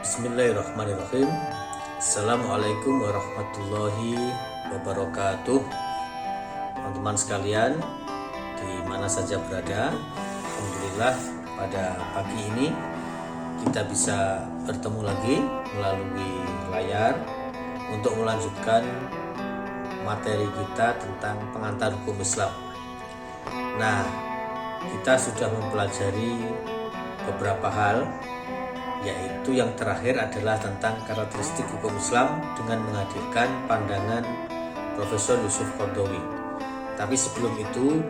Bismillahirrahmanirrahim. Assalamualaikum warahmatullahi wabarakatuh. Teman-teman sekalian, di mana saja berada, alhamdulillah pada pagi ini kita bisa bertemu lagi melalui layar untuk melanjutkan materi kita tentang pengantar hukum Islam. Nah, kita sudah mempelajari beberapa hal, yaitu yang terakhir adalah tentang karakteristik hukum Islam dengan menghadirkan pandangan Profesor Yusuf Qaradawi. Tapi sebelum itu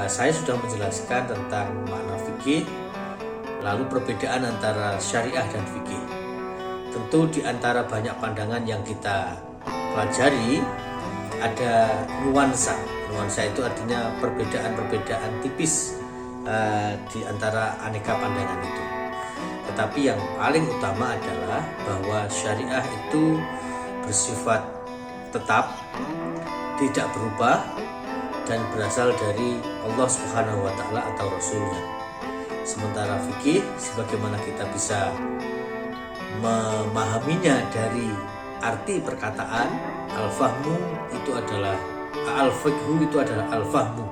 saya sudah menjelaskan tentang makna fikih, lalu perbedaan antara syariah dan fikih. Tentu di antara banyak pandangan yang kita pelajari ada nuansa. Nuansa itu artinya perbedaan-perbedaan tipis di antara aneka pandangan itu. Tetapi yang paling utama adalah bahwa syariah itu bersifat tetap, tidak berubah, dan berasal dari Allah Subhanahu wa Ta'ala atau Rasulnya. Sementara fikih, sebagaimana kita bisa memahaminya dari arti perkataan, al-fahmu itu adalah al-fiqhu itu adalah al-fahmu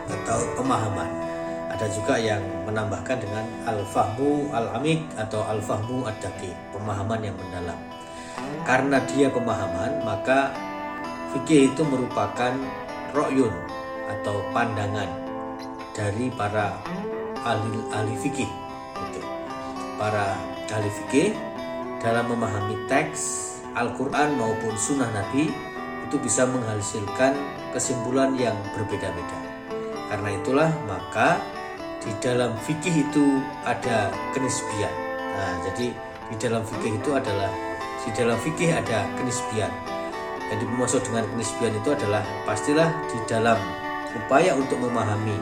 atau pemahaman. Ada juga yang menambahkan dengan al-fahmu al-amik atau al-fahmu ad-daqiq, pemahaman yang mendalam. Karena dia pemahaman, maka fikih itu merupakan ro'yun atau pandangan dari para ahli fikih. Para ahli fikih dalam memahami teks Al-Quran maupun sunnah Nabi itu bisa menghasilkan kesimpulan yang berbeda-beda. Karena itulah maka di dalam fikih itu ada kenisbian. Nah, jadi di dalam fikih ada kenisbian. Yang dimaksud dengan kenisbian itu adalah pastilah di dalam upaya untuk memahami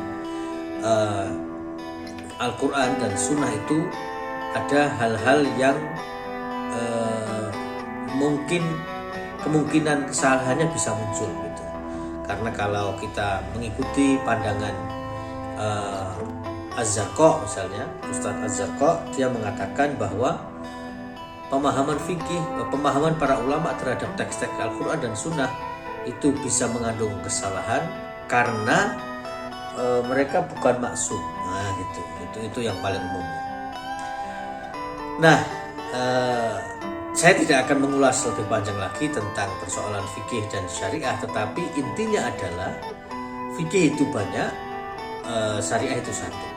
Al-Quran dan Sunnah itu ada hal-hal yang mungkin kemungkinan kesalahannya bisa muncul gitu. Karena kalau kita mengikuti pandangan Az-Zarqa misalnya, Ustadz Az-Zarqa, dia mengatakan bahwa pemahaman fikih, pemahaman para ulama terhadap teks-teks Al-Quran dan Sunnah itu bisa mengandung kesalahan karena mereka bukan maksum. Nah gitu, itu yang paling umum. Nah, saya tidak akan mengulas lebih panjang lagi tentang persoalan fikih dan syariah, tetapi intinya adalah fikih itu banyak, syariah itu satu.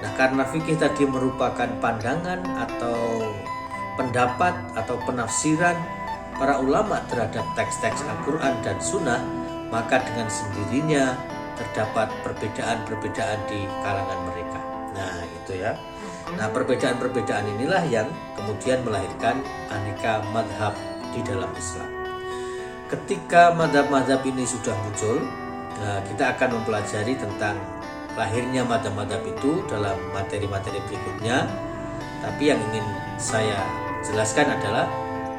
Nah, karena fikih tadi merupakan pandangan atau pendapat atau penafsiran para ulama terhadap teks-teks Al-Quran dan Sunnah, maka dengan sendirinya terdapat perbedaan-perbedaan di kalangan mereka. Nah, itu ya. Nah, perbedaan-perbedaan inilah yang kemudian melahirkan aneka madhab di dalam Islam. Ketika madhab-madhab ini sudah muncul, kita akan mempelajari tentang lahirnya madhab-madhab itu dalam materi-materi berikutnya. Tapi yang ingin saya jelaskan adalah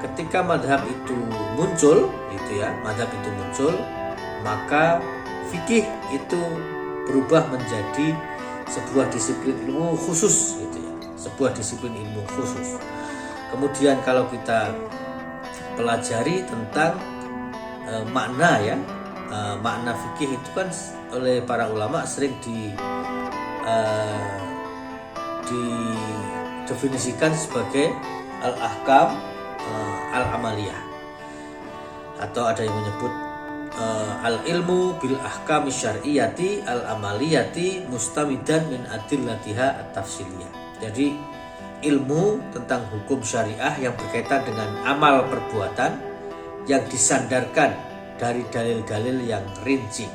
ketika madhab itu muncul, maka fikih itu berubah menjadi sebuah disiplin ilmu khusus, sebuah disiplin ilmu khusus. Kemudian kalau kita pelajari tentang makna ya, makna fikih itu kan oleh para ulama sering didefinisikan sebagai al-ahkam al-amaliyah, atau ada yang menyebut al-ilmu bil ahkam syar'iyyati al-amaliyati mustamidan min adillatiha at-tafsiliyah. Jadi ilmu tentang hukum syariah yang berkaitan dengan amal perbuatan yang disandarkan dari dalil-dalil yang rinci.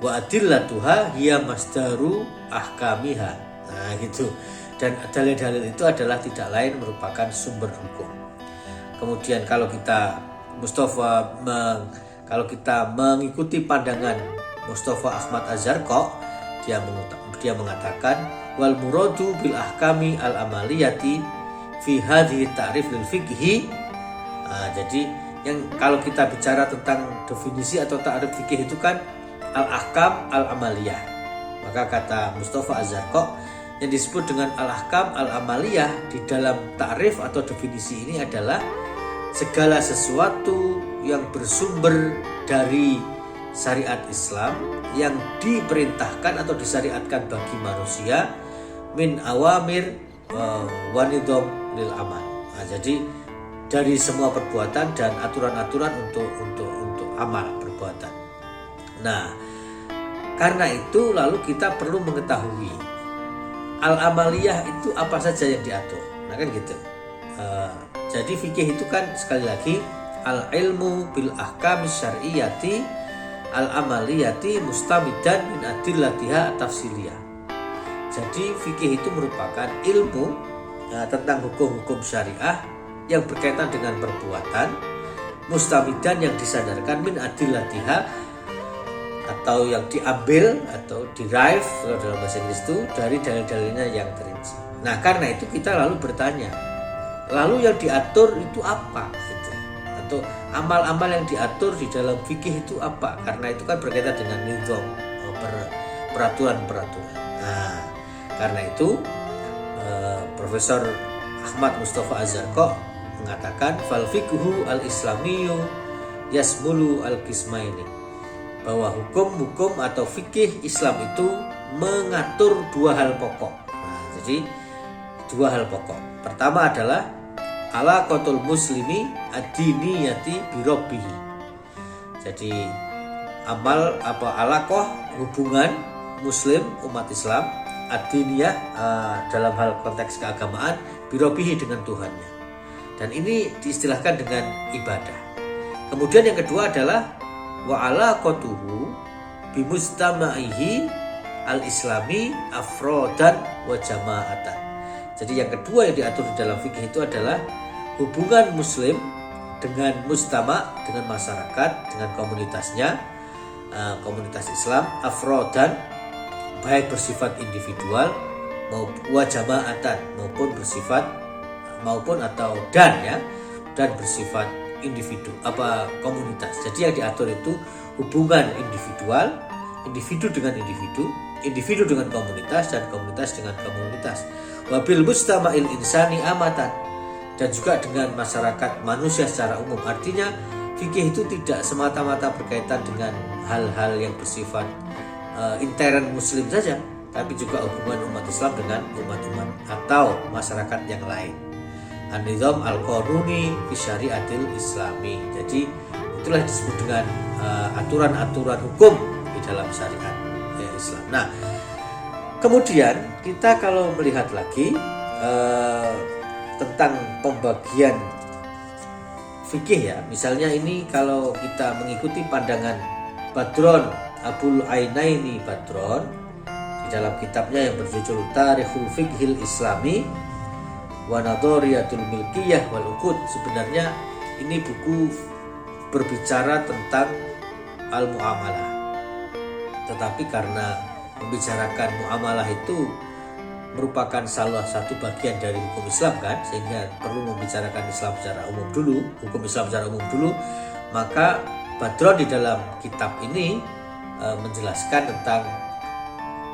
Wa adillatuha hiya masdaru ahkamiha. Nah gitu. Dan dalil-dalil itu adalah tidak lain merupakan sumber hukum. Kemudian kalau kita mengikuti pandangan Mustafa Ahmad Az-Zarqa, dia mengatakan wal muradu bil ahkami al amaliyati fi hadhihi ta'rif lil fiqhi. Jadi yang kalau kita bicara tentang definisi atau ta'rif fikih itu kan al-ahkam al-amaliyah. Maka kata Mustafa Az-Zarqa, yang disebut dengan al-ahkam al-amaliyah di dalam ta'rif atau definisi ini adalah segala sesuatu yang bersumber dari syariat Islam yang diperintahkan atau disyariatkan bagi manusia min awamir wa nidham lil amal. Nah, jadi dari semua perbuatan dan aturan-aturan untuk amal perbuatan. Nah, karena itu lalu kita perlu mengetahui al-amaliyah itu apa saja yang diatur. Nah kan gitu. Jadi fikih itu kan sekali lagi al-ilmu bil ahkam syar'iyyati al-amaliyati mustamidan min adillatiha tafsiliyah. Jadi fikih itu merupakan ilmu tentang hukum-hukum syariah yang berkaitan dengan perbuatan mustamidan yang disandarkan min adillatiha atau yang diambil atau derive kalau dalam bahasa Inggris itu dari dalil-dalilnya yang terinci. Nah karena itu kita lalu bertanya, lalu yang diatur itu apa? Gitu. Atau amal-amal yang diatur di dalam fikih itu apa? Karena itu kan berkaitan dengan nizam, peraturan-peraturan. Nah karena itu Profesor Ahmad Mustafa Az-Zarqa mengatakan fal fiqhu al-islamiyyu yasmulu al-qismaini, bahwa hukum-hukum atau fikih Islam itu mengatur dua hal pokok. Nah, jadi dua hal pokok. Pertama adalah alaqatul muslimi ad-diniyati bi rabbih. Jadi amal apa alaqah hubungan muslim umat Islam ad-diniyah dalam hal konteks keagamaan bi rabbih dengan Tuhannya. Dan ini diistilahkan dengan ibadah. Kemudian yang kedua adalah wa alaqatuhu bimustama'ihi al-islami afrodan wa jama'atan. Jadi yang kedua yang diatur di dalam fikih itu adalah hubungan muslim dengan mustama, dengan masyarakat, dengan komunitasnya, komunitas Islam afrodan, baik bersifat individual maupun wa jama'atan maupun bersifat dan bersifat individu komunitas. Jadi yang diatur itu hubungan individu dengan individu dengan komunitas dan komunitas dengan komunitas. Wabil mustama'il insani amatan, dan juga dengan masyarakat manusia secara umum. Artinya fikih itu tidak semata-mata berkaitan dengan hal-hal yang bersifat intern muslim saja, tapi juga hubungan umat Islam dengan umat-umat atau masyarakat yang lain. An-nizam al-qanuni fi syariatil islami. Jadi itulah disebut dengan aturan-aturan hukum di dalam syariat Islam. Nah, kemudian kita kalau melihat lagi tentang pembagian fikih ya, misalnya ini kalau kita mengikuti pandangan Badron Abul Ainaini Badron di dalam kitabnya yang berjudul Tarikhul Fiqhil Islami wa Nadhariyatul Milkiyah wal Uqud. Sebenarnya ini buku berbicara tentang al-muamalah, tetapi karena membicarakan muamalah itu merupakan salah satu bagian dari hukum Islam kan, sehingga perlu membicarakan Islam secara umum dulu, hukum Islam secara umum dulu, maka Badron di dalam kitab ini menjelaskan tentang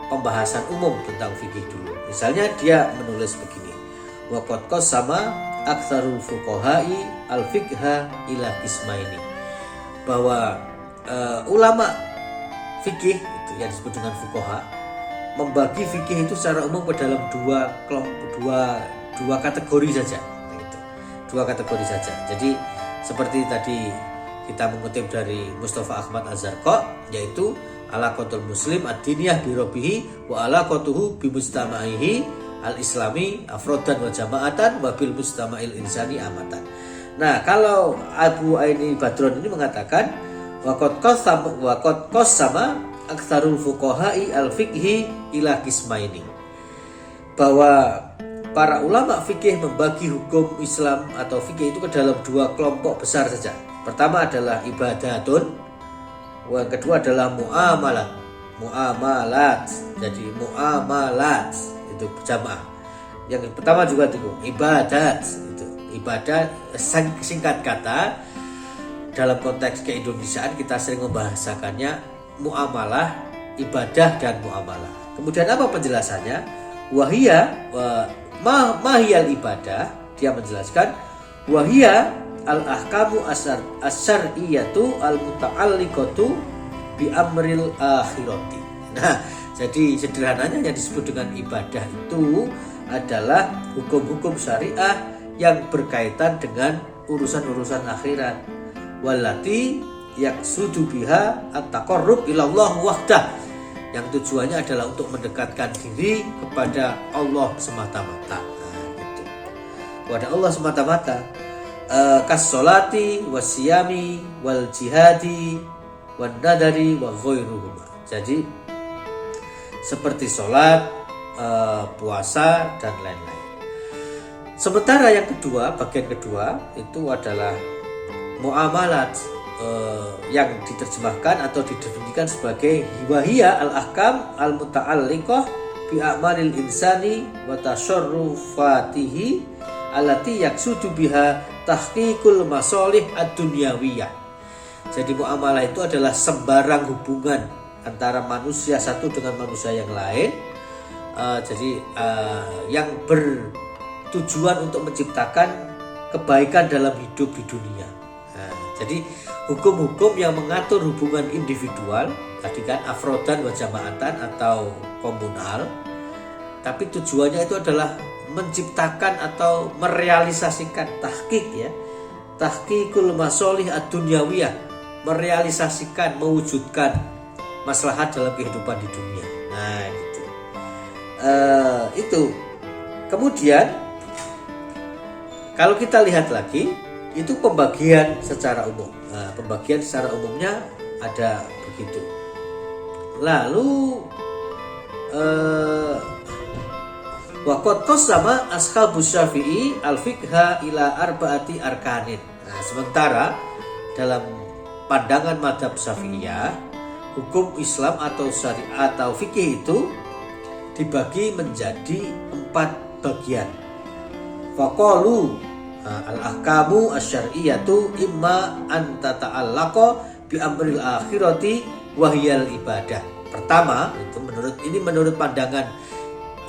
pembahasan umum tentang fikih dulu. Misalnya dia menulis begini, waqad qasama aktsarul fuqaha'i al-fiqha ila qismaini, bahwa ulama fikih itu yang disebut dengan fuqaha membagi fikih itu secara umum ke dalam dua kategori saja. Gitu. Dua kategori saja. Jadi seperti tadi kita mengutip dari Mustafa Ahmad Az-Zarqa, yaitu alaqatul muslim ad-diniyah bi rabbih wa alaqatuhu bi mustama'ihi al-islami afrodan wa jama'atan wa bil mustama'il insani amatan. Nah, kalau Abu Aini Badron ini mengatakan waqad qassama aktsarul fuqaha'i al-fiqhi ila qismaini, bahwa para ulama fikih membagi hukum Islam atau fikih itu ke dalam dua kelompok besar saja. Pertama adalah ibadatun, yang kedua adalah muamalat. Jadi muamalat itu jamaah. Yang pertama juga itu ibadat, itu ibadah singkat kata dalam konteks keindonesiaan kita sering membahasakannya muamalah, ibadah dan muamalah. Kemudian apa penjelasannya? Wahia mahiyal ibadah, dia menjelaskan wahia al-ahkamu asyariyatu al-muta'alliqatu bi amril akhirati. Nah, jadi sederhananya yang disebut dengan ibadah itu adalah hukum-hukum syariah yang berkaitan dengan urusan-urusan akhirat. Wallati yaqsudu biha at-taqarrub ila Allah wahdah, yang tujuannya adalah untuk mendekatkan diri kepada Allah semata-mata. Gitu. Kepada Allah semata-mata. Kas-sholati was-siyami wal jihadi wan nadari wa ghairuhuma. Jadi seperti sholat, puasa dan lain-lain. Sementara yang kedua, bagian kedua itu adalah muamalat, yang diterjemahkan atau didefinisikan sebagai wahia al-ahkam al-muta'alliqah bi a'malil insani wa tasarrufatihi allati yaqsudu biha tahqiqul masalih ad-dunyawiyah. Jadi muamalah itu adalah sembarang hubungan antara manusia satu dengan manusia yang lain, yang bertujuan untuk menciptakan kebaikan dalam hidup di dunia. Jadi hukum-hukum yang mengatur hubungan individual, tadi kan afrodan wa jamaatan atau komunal, tapi tujuannya itu adalah menciptakan atau merealisasikan tahqiqul masalih ad-dunyawiyah, merealisasikan, mewujudkan maslahat dalam kehidupan di dunia. Nah, gitu. Itu. Kemudian kalau kita lihat lagi, itu pembagian secara umum. Nah, pembagian secara umumnya ada begitu. Lalu waqad qasama ashabus Syafi'i al-fiqha ila arba'ati arkanin. Nah, sementara dalam pandangan mazhab Syafi'iyah, hukum Islam atau syariat atau fikih itu dibagi menjadi 4 bagian. Faqalu al-ahkamu asy-syar'iyyatu imma an tata'allaqa bi amril akhirati wa hiyal ibadah. Pertama, itu menurut pandangan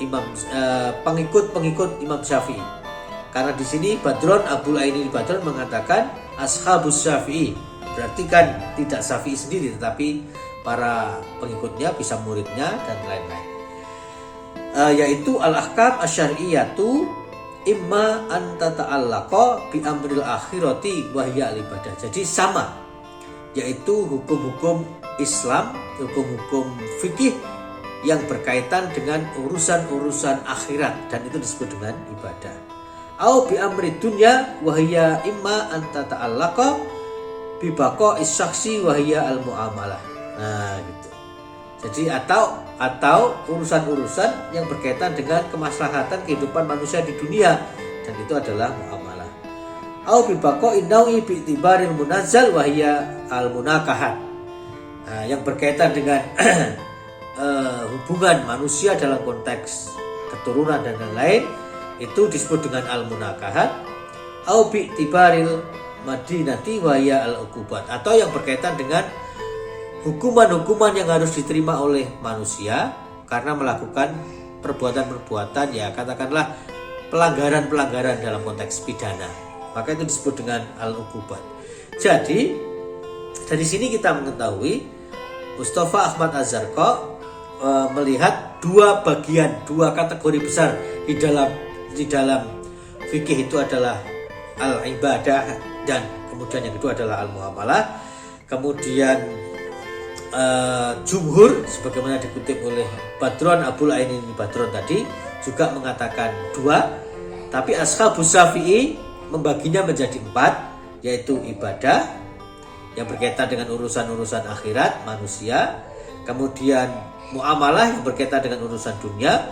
Imam pengikut Imam Syafi'i. Karena di sini Badron Abul Aini Badron mengatakan ashabus Syafi'i. Berarti kan tidak Syafi'i sendiri, tetapi para pengikutnya, bisa muridnya dan lain-lain. Yaitu al-ahkam asy-syar'iyyatu imma an tata'allaqa bi amril akhirati wa hiya ibadah. Jadi sama, yaitu hukum-hukum Islam, hukum-hukum fikih yang berkaitan dengan urusan-urusan akhirat, dan itu disebut dengan ibadah. Au bi amri dunya wa hiya imma an tata'allaqa bi baqa'is syakhsi wa hiya al muamalah. Nah, gitu. Jadi atau urusan-urusan yang berkaitan dengan kemaslahatan kehidupan manusia di dunia, dan itu adalah muamalah. Au bi baqa'in nau'i bi itibaril munazzal wa hiya al munakahat. Nah, yang berkaitan dengan hubungan manusia dalam konteks keturunan dan lain-lain, itu disebut dengan al-munakahat. Au bi tibaril madinati wa ya al-uqubat, atau yang berkaitan dengan hukuman-hukuman yang harus diterima oleh manusia karena melakukan perbuatan-perbuatan, ya katakanlah pelanggaran-pelanggaran dalam konteks pidana, maka itu disebut dengan al-uqubat. Jadi dari sini kita mengetahui Mustafa Ahmad Az-Zarqa melihat 2 bagian, 2 kategori besar di dalam fikih, itu adalah al-ibadah dan kemudian yang kedua adalah al-muamalah. Kemudian jumhur sebagaimana dikutip oleh Badron Abul Aini Badron tadi juga mengatakan 2, tapi ashabus Syafi'i membaginya menjadi 4, yaitu ibadah yang berkaitan dengan urusan-urusan akhirat manusia, kemudian muamalah yang berkaitan dengan urusan dunia,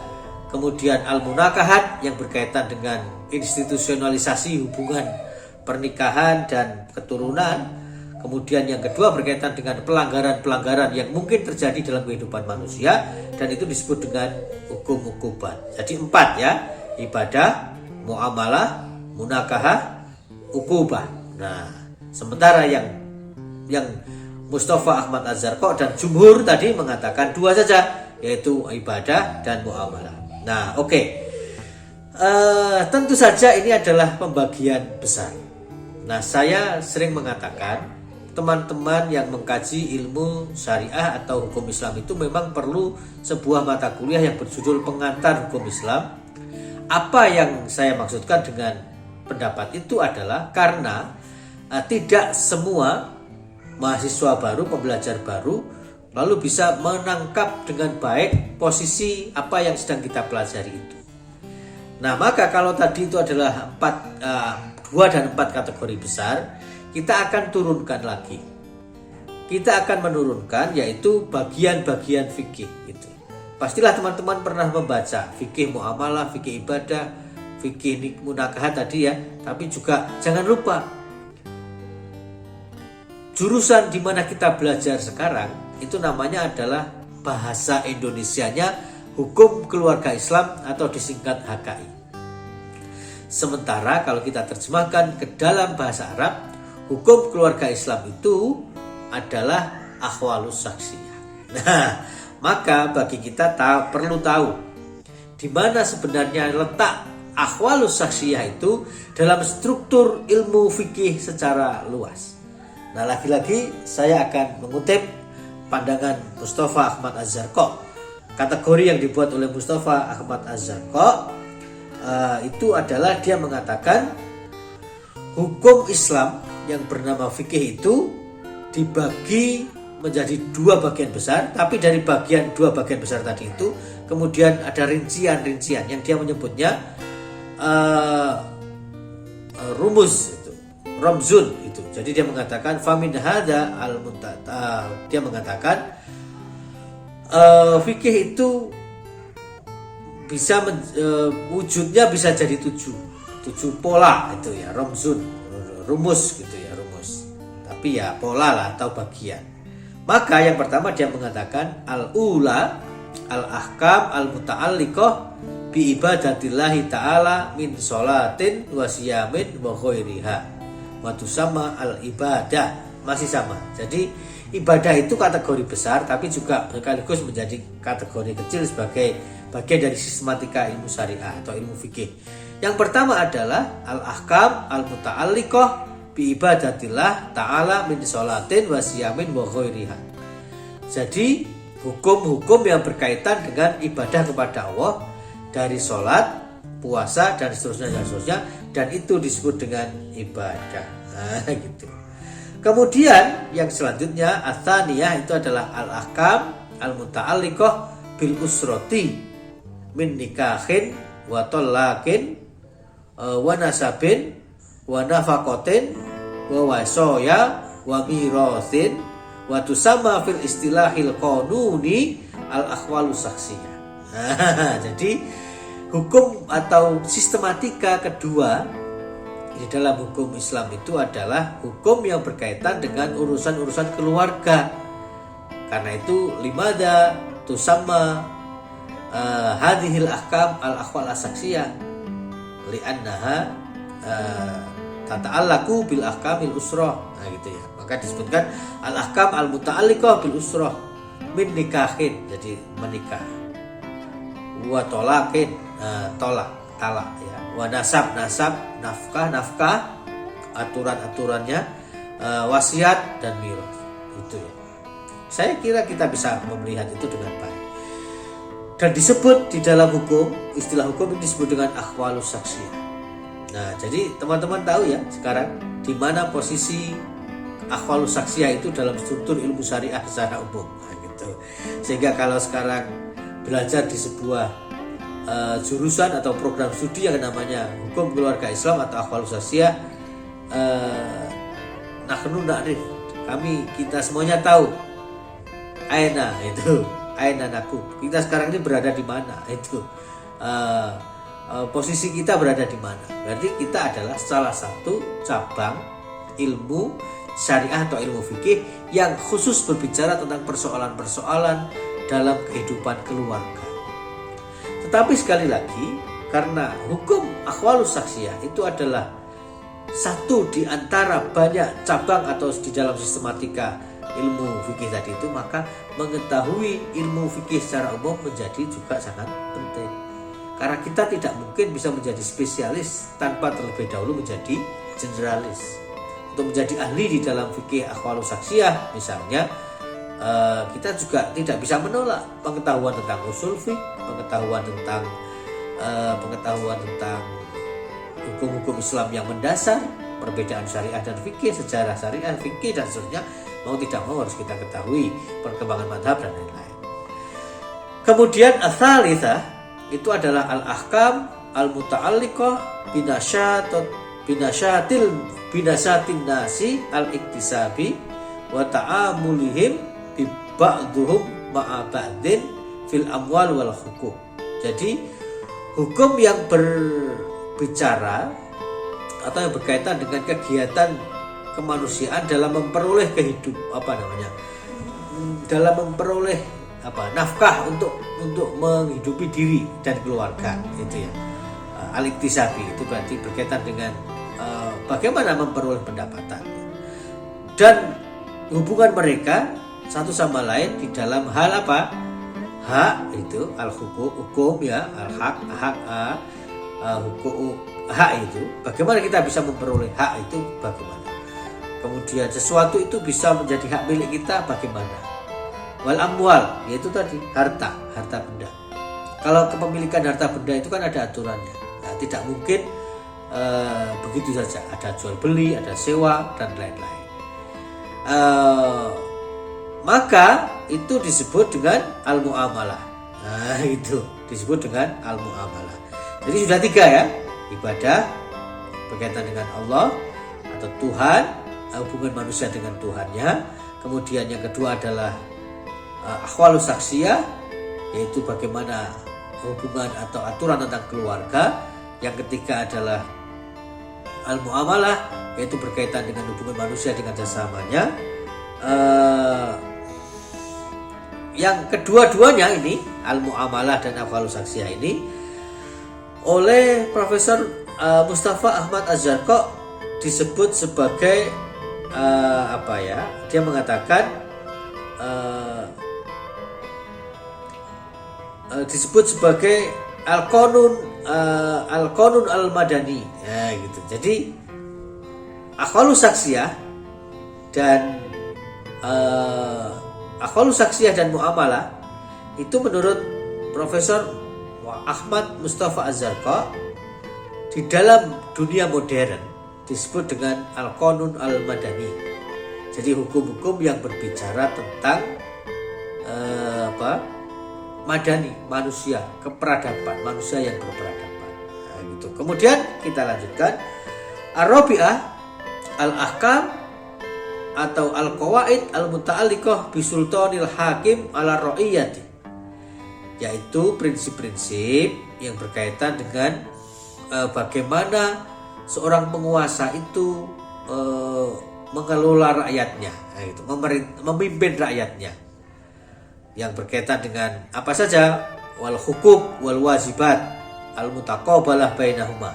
kemudian al-munakahat yang berkaitan dengan institusionalisasi hubungan pernikahan dan keturunan, kemudian yang kedua berkaitan dengan pelanggaran-pelanggaran yang mungkin terjadi dalam kehidupan manusia, dan itu disebut dengan hukum-uqubat. Jadi 4 ya, ibadah, muamalah, munakahah, uqubah. Nah, sementara yang Mustafa Ahmad Az-Zarqa dan jumhur tadi mengatakan 2 saja, yaitu ibadah dan muamalah. Nah, oke. Tentu saja ini adalah pembagian besar. Nah, saya sering mengatakan teman-teman yang mengkaji ilmu syariah atau hukum Islam itu memang perlu sebuah mata kuliah yang berjudul Pengantar Hukum Islam. Apa yang saya maksudkan dengan pendapat itu adalah karena tidak semua mahasiswa baru, pembelajar baru lalu bisa menangkap dengan baik posisi apa yang sedang kita pelajari itu. Nah, maka kalau tadi itu adalah 2 dan 4 kategori besar, kita akan turunkan lagi. Kita akan menurunkan yaitu bagian-bagian fikih itu. Pastilah teman-teman pernah membaca fikih muamalah, fikih ibadah, fikih munakahat tadi ya. Tapi juga jangan lupa jurusan di mana kita belajar sekarang itu namanya adalah bahasa Indonesianya Hukum Keluarga Islam atau disingkat HKI. Sementara kalau kita terjemahkan ke dalam bahasa Arab, hukum keluarga Islam itu adalah akhwalus saksiyah. Nah, maka bagi kita perlu tahu di mana sebenarnya letak akhwalus saksiyah itu dalam struktur ilmu fikih secara luas. Nah, lagi-lagi saya akan mengutip pandangan Mustafa Ahmad Az-Zarqa. Kategori yang dibuat oleh Mustafa Ahmad Az-Zarqa itu adalah dia mengatakan hukum Islam yang bernama fikih itu dibagi menjadi 2 bagian besar, tapi dari 2 bagian besar tadi itu kemudian ada rincian-rincian yang dia menyebutnya rumus itu, romzun itu. Jadi dia mengatakan famin hadza al-muntata, dia mengatakan fikih itu bisa wujudnya bisa jadi 7 pola itu ya, romzun, rumus gitu ya, rumus. Tapi ya pola lah atau bagian. Maka yang pertama dia mengatakan al-ula al-ahkam al-muta'alliqah bi ibadatillahi ta'ala min sholatin wa siyamin wa ghairiha wa tusamma al-ibadah. Masih sama. Jadi ibadah itu kategori besar tapi juga sekaligus menjadi kategori kecil sebagai bagian dari sistematika ilmu syariah atau ilmu fikih. Yang pertama adalah al-ahkam al-muta'alliqah bi ibadatillah ta'ala min sholatin wa siyamin wa ghairiha. Jadi hukum-hukum yang berkaitan dengan ibadah kepada Allah dari sholat, puasa dan seterusnya dan itu disebut dengan ibadah. Nah, gitu. Kemudian yang selanjutnya ats-tsaniyah itu adalah al-ahkam al-muta'alliqah bil usrati min nikahin wa talaqin wa nasabin wa nafaqatin wa wasoya wa mirasin wa tusamma fil istilahil qanuni al akhwalus saksiyah. Jadi hukum atau sistematika kedua di dalam hukum Islam itu adalah hukum yang berkaitan dengan urusan-urusan keluarga. Karena itu limada tusamma hadhil ahkam al akhwal as-saksiyah li'annaha tata'allaqu bil ahkamil usrah. Nah gitu ya. Maka disebutkan al ahkam al muta'alliqah bil usrah min nikahin, jadi menikah, wa tolaqin, talak ya, wa nasab, nafkah, aturan-aturannya, wasiat dan miras. Itu ya. Saya kira kita bisa melihat itu dengan baik. Dan disebut di dalam hukum, istilah hukum ini disebut dengan akhwalus saksiyah. Nah, jadi teman-teman tahu ya sekarang di mana posisi akhwalus saksiyah itu dalam struktur ilmu syariah secara umum. Nah, gitu. Sehingga kalau sekarang belajar di sebuah jurusan atau program studi yang namanya hukum keluarga Islam atau akhwalus saksiyah, nahnu na'rif, kita semuanya tahu aina itu. Aina naku, kita sekarang ini berada di mana, itu posisi kita berada di mana. Berarti kita adalah salah satu cabang ilmu syariah atau ilmu fikih yang khusus berbicara tentang persoalan-persoalan dalam kehidupan keluarga. Tetapi sekali lagi, karena hukum akhwalus saksiyah itu adalah satu di antara banyak cabang atau di dalam sistematika ilmu fikih tadi itu, maka mengetahui ilmu fikih secara umum menjadi juga sangat penting. Karena kita tidak mungkin bisa menjadi spesialis tanpa terlebih dahulu menjadi generalis. Untuk menjadi ahli di dalam fikih ahwalus saksiyah misalnya, kita juga tidak bisa menolak pengetahuan tentang usul fiqh, pengetahuan tentang hukum-hukum Islam yang mendasar, perbedaan syariah dan fikih, sejarah syariah, fikih dan seterusnya. Mau tidak mau harus kita ketahui perkembangan madhab dan lain-lain. Kemudian ats-tsalitsah itu adalah al-ahkam al-muta'alliqah binasatin nasi al-iktisabi wa ta'amulihim bi ba'dhum ma'a ba'din fil amwal wal hukum. Jadi hukum yang berbicara atau yang berkaitan dengan kegiatan kemanusiaan dalam memperoleh dalam memperoleh nafkah untuk menghidupi diri dan keluarga, itu ya. Al-iktisabi itu berarti berkaitan dengan bagaimana memperoleh pendapatan dan hubungan mereka satu sama lain di dalam hal apa? Hak itu hukum ya, al-hak, hukum hak itu bagaimana kita bisa memperoleh hak itu, bagaimana kemudian sesuatu itu bisa menjadi hak milik kita, bagaimana. Wal amwal yaitu tadi harta benda. Kalau kepemilikan harta benda itu kan ada aturannya. Nah, tidak mungkin begitu saja, ada jual beli, ada sewa dan lain-lain. Maka itu disebut dengan al-muamalah. Nah, itu disebut dengan al-muamalah. Jadi sudah 3 ya, ibadah berkaitan dengan Allah atau Tuhan, hubungan manusia dengan Tuhannya. Kemudian yang kedua adalah ahwalus saksiyah, yaitu bagaimana hubungan atau aturan tentang keluarga. Yang ketiga adalah al-muamalah, yaitu berkaitan dengan hubungan manusia dengan sesamanya. Yang kedua-duanya ini, al-muamalah dan ahwalus saksiyah ini, oleh Profesor Mustafa Ahmad Az-Zarqa disebut sebagai dia mengatakan disebut sebagai al-qanun al-madani, ya gitu. Jadi ahwalus saksiyah dan ahwalus saksiyah dan muamalah itu menurut Profesor Ahmad Mustafa Az-Zarqa di dalam dunia modern disebut dengan al-qanun al-madani. Jadi hukum-hukum yang berbicara tentang madani, manusia, keperadaban, manusia yang berperadaban. Nah, gitu. Kemudian kita lanjutkan ar-rabi'ah al-ahkam atau al-qawaid al-muta'alliqah bisultanil hakim ala ra'iyati, yaitu prinsip-prinsip yang berkaitan dengan bagaimana seorang penguasa itu mengelola rakyatnya, itu memimpin rakyatnya, yang berkaitan dengan apa saja, wal huquq wal wajibat al mutaqabalah bainahuma,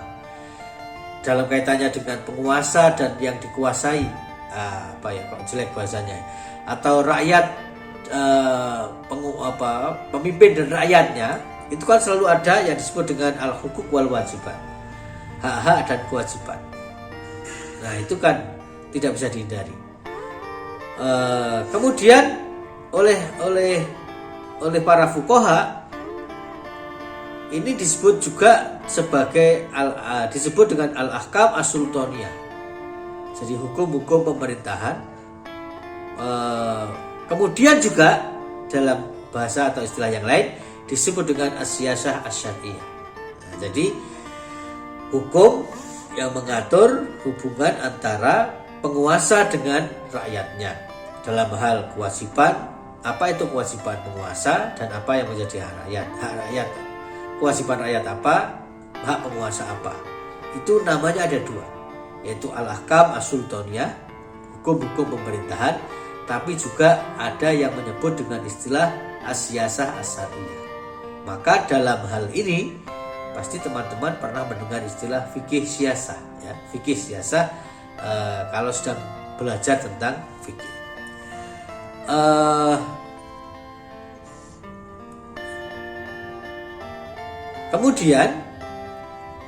dalam kaitannya dengan penguasa dan yang dikuasai, kok jelek bahasanya, atau rakyat, pemimpin dan rakyatnya, itu kan selalu ada yang disebut dengan al huquq wal wajibat, hak-hak dan kewajiban. Nah, itu kan tidak bisa dihindari. Kemudian oleh para fuqaha ini disebut juga sebagai disebut dengan al-ahkam as-sultaniyah. Jadi hukum-hukum pemerintahan. Kemudian juga dalam bahasa atau istilah yang lain disebut dengan as-siyasah asy-syar'iyyah. Nah, jadi hukum yang mengatur hubungan antara penguasa dengan rakyatnya dalam hal kewajiban. Apa itu kewajiban penguasa dan apa yang menjadi hak rakyat? Kewajiban rakyat apa, hak penguasa apa? Itu namanya ada 2, yaitu al-ahkam as-sultaniyah, hukum-hukum pemerintahan, tapi juga ada yang menyebut dengan istilah as-siyasah as-syar'iyyah. Maka dalam hal ini pasti teman-teman pernah mendengar istilah fikih siyasah, ya. Fikih siyasah kalau sedang belajar tentang fikih. Kemudian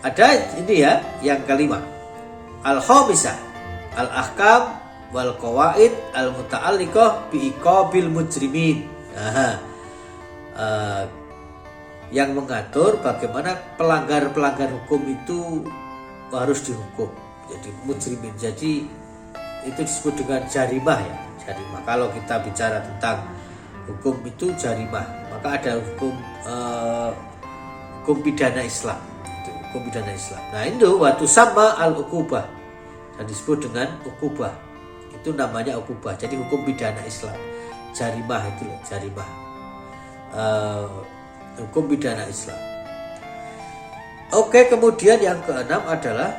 ada ini ya, yang kelima, al-khamisah al-ahkam wal qawaid al-muta'alliqah bi iqabil mujrimin. Yang mengatur bagaimana pelanggar-pelanggar hukum itu harus dihukum. Jadi mujrimin. Jadi itu disebut dengan jarimah ya, jarimah. Kalau kita bicara tentang hukum itu jarimah, maka ada hukum pidana Islam. Itu hukum pidana Islam. Nah, itu waktu sama al-uqubah dan disebut dengan uqubah. Itu namanya uqubah. Jadi hukum pidana Islam. Jarimah itu loh, jarimah. Hukum pidana Islam. Oke, kemudian yang keenam adalah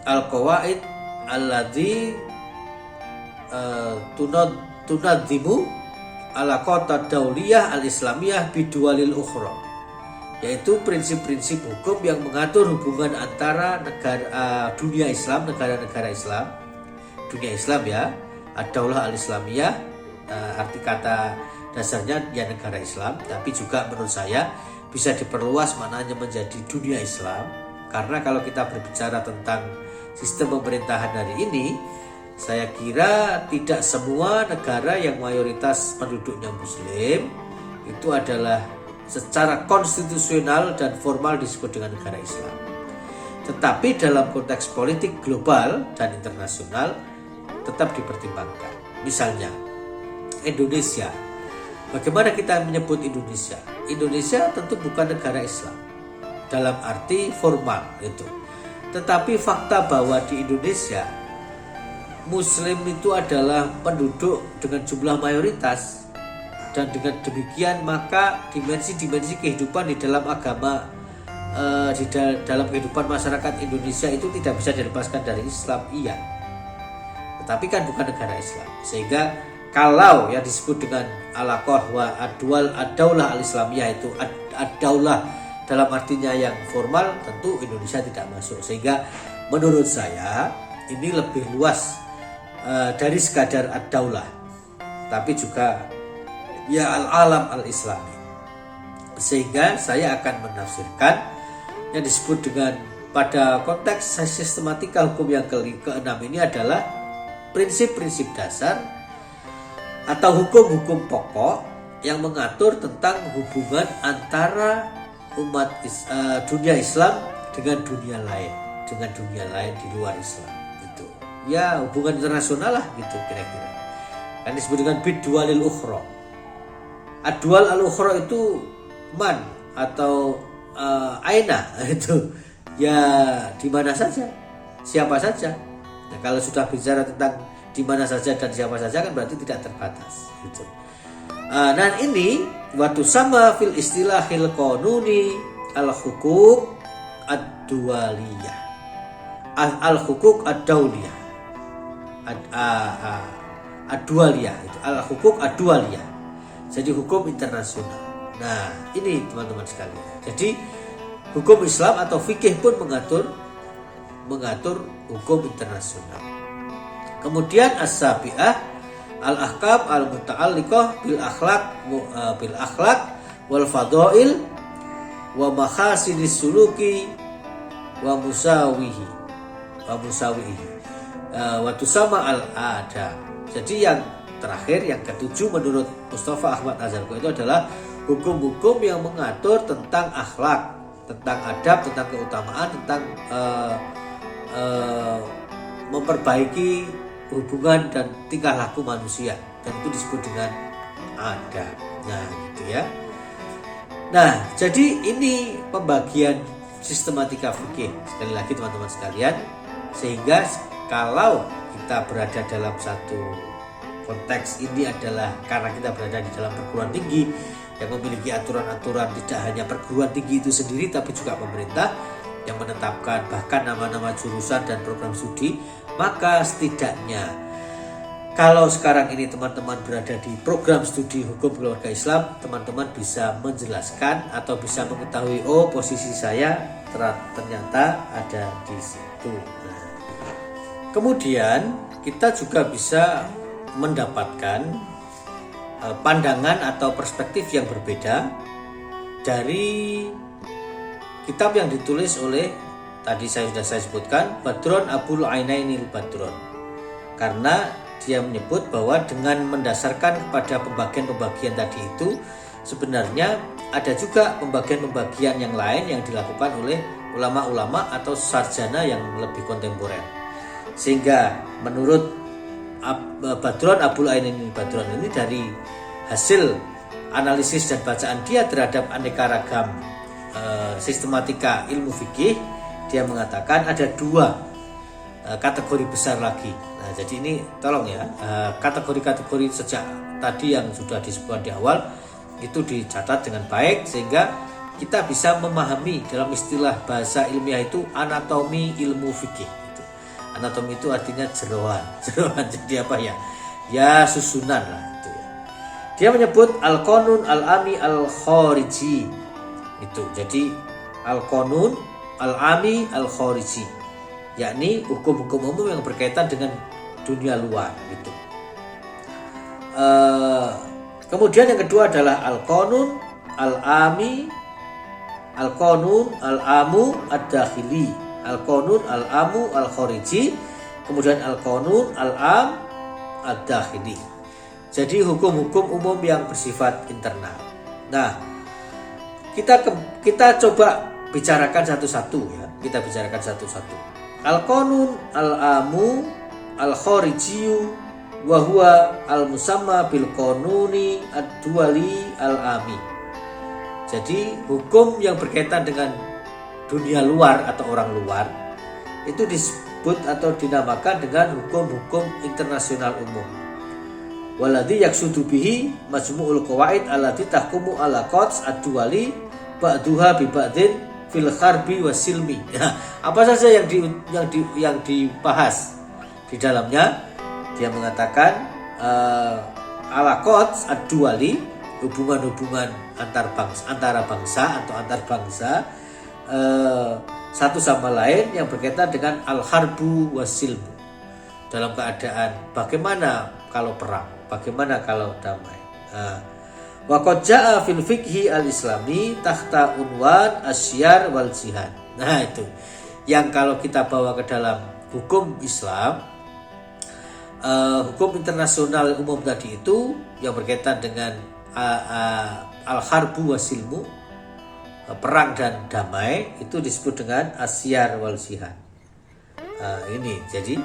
al-qawaid alladzi tunadzimu alaqata dauliyah al-islamiyah bidualil ukhra, yaitu prinsip-prinsip hukum yang mengatur hubungan antara negara dunia Islam, negara-negara Islam, dunia Islam ya, ad-daulah al-islamiyah, arti kata dasarnya ya negara Islam, tapi juga menurut saya bisa diperluas maknanya menjadi dunia Islam, karena kalau kita berbicara tentang sistem pemerintahan hari ini, saya kira tidak semua negara yang mayoritas penduduknya Muslim itu adalah secara konstitusional dan formal disebut dengan negara Islam. Tetapi dalam konteks politik global dan internasional tetap dipertimbangkan. Misalnya Indonesia. Bagaimana kita menyebut Indonesia? Indonesia tentu bukan negara Islam dalam arti formal itu. Tetapi fakta bahwa di Indonesia Muslim itu adalah penduduk dengan jumlah mayoritas, dan dengan demikian maka dimensi-dimensi kehidupan di dalam agama, di dalam kehidupan masyarakat Indonesia itu tidak bisa dilepaskan dari Islam, iya. Tetapi kan bukan negara Islam, sehingga kalau yang disebut dengan alaqah wa ad-daulah al-islamiyah itu ad-daulah dalam artinya yang formal, tentu Indonesia tidak masuk. Sehingga menurut saya ini lebih luas dari sekadar ad-daulah, tapi juga ya al-alam al-islami. Sehingga saya akan menafsirkan yang disebut dengan pada konteks sistematika hukum yang keenam ini adalah prinsip-prinsip dasar atau hukum-hukum pokok yang mengatur tentang hubungan antara dunia Islam dengan dunia lain, di luar Islam. Itu ya hubungan internasional lah gitu kira-kira. Kan disebut dengan bidualil ukhra. Ad-dual al-ukhra itu man atau aina, itu ya di mana saja, siapa saja. Nah, kalau sudah bicara tentang di mana saja dan siapa saja kan berarti tidak terbatas gitu. Dan ini waktu sama fil istilahil qanuni al-huquq ad-dualiyah, al-huquq ad-dauliyah, ad-dualiyah itu al-huquq ad-dualiyah. Jadi hukum internasional. Nah, ini teman-teman sekalian. Jadi hukum Islam atau fikih pun mengatur hukum internasional. Kemudian as-sabi'ah al-ahkam al-muta'alliqah bil akhlaq wal fadail wa makhasinis suluki wa musawihi wa tusama al-adab. Jadi yang terakhir, yang ketujuh menurut Mustafa Ahmad Nazarko itu adalah hukum-hukum yang mengatur tentang akhlak, tentang adab, tentang keutamaan, tentang memperbaiki hubungan dan tingkah laku manusia, dan itu disebut dengan adab. Nah, gitu ya. Nah, jadi ini pembagian sistematika fikih sekali lagi teman-teman sekalian, sehingga kalau kita berada dalam satu konteks ini adalah karena kita berada di dalam perguruan tinggi yang memiliki aturan-aturan, tidak hanya perguruan tinggi itu sendiri tapi juga pemerintah yang menetapkan bahkan nama-nama jurusan dan program studi, maka setidaknya kalau sekarang ini teman-teman berada di program studi hukum keluarga Islam, teman-teman bisa menjelaskan atau bisa mengetahui, oh posisi saya ternyata ada di situ. Nah, kemudian kita juga bisa mendapatkan pandangan atau perspektif yang berbeda dari kitab yang ditulis oleh tadi sudah saya sebutkan Badron Abul Ainainil Badron, karena dia menyebut bahwa dengan mendasarkan kepada pembagian-pembagian tadi itu sebenarnya ada juga pembagian-pembagian yang lain yang dilakukan oleh ulama-ulama atau sarjana yang lebih kontemporer. Sehingga menurut Badron Abul Ainainil Badron ini, dari hasil analisis dan bacaan dia terhadap aneka ragam sistematika ilmu fikih, dia mengatakan ada 2 kategori besar lagi. Nah, jadi ini tolong ya, kategori-kategori sejak tadi yang sudah disebutkan di awal itu dicatat dengan baik sehingga kita bisa memahami dalam istilah bahasa ilmiah itu anatomi ilmu fikih. Anatomi itu artinya jeroan jadi apa ya? Ya susunan lah itu ya. Dia menyebut al-qanun al-ami al-khariji. Itu. Jadi al-qanun al-ami al-khariji, yakni hukum-hukum umum yang berkaitan dengan dunia luar gitu. Kemudian yang kedua adalah al-qanun al-ami al-qanun al-amu ad-dakhili, al-qanun al-amu al-khariji, kemudian al-qanun al-am ad-dakhili. Jadi hukum-hukum umum yang bersifat internal. Nah, kita coba bicarakan satu-satu ya. Kita bicarakan satu-satu. Al-qanun al-amu al-khariji wa huwa al-musamma bil qanuni ad-duwali al-ami. Jadi hukum yang berkaitan dengan dunia luar atau orang luar itu disebut atau dinamakan dengan hukum-hukum internasional umum. Waladhi yaksudu bihi majmu'ul qawaid allati tahkumu ala qads ad-duwali ba'duha bi ba'din fil kharbi wasilmi. Nah, apa saja yang dibahas di dalamnya? Dia mengatakan ala qads ad-duwali, hubungan-hubungan antara bangsa atau antar bangsa satu sama lain yang berkaitan dengan al-harbu wasilmu, dalam keadaan bagaimana kalau perang, bagaimana kalau damai. Wa qad jaa fil fiqhi al-islami tahta unwan asyar wal jihad. Nah, itu yang kalau kita bawa ke dalam hukum Islam, hukum internasional umum tadi itu yang berkaitan dengan al-harbu wasilmu, perang dan damai, itu disebut dengan asyar wal jihad. Ini jadi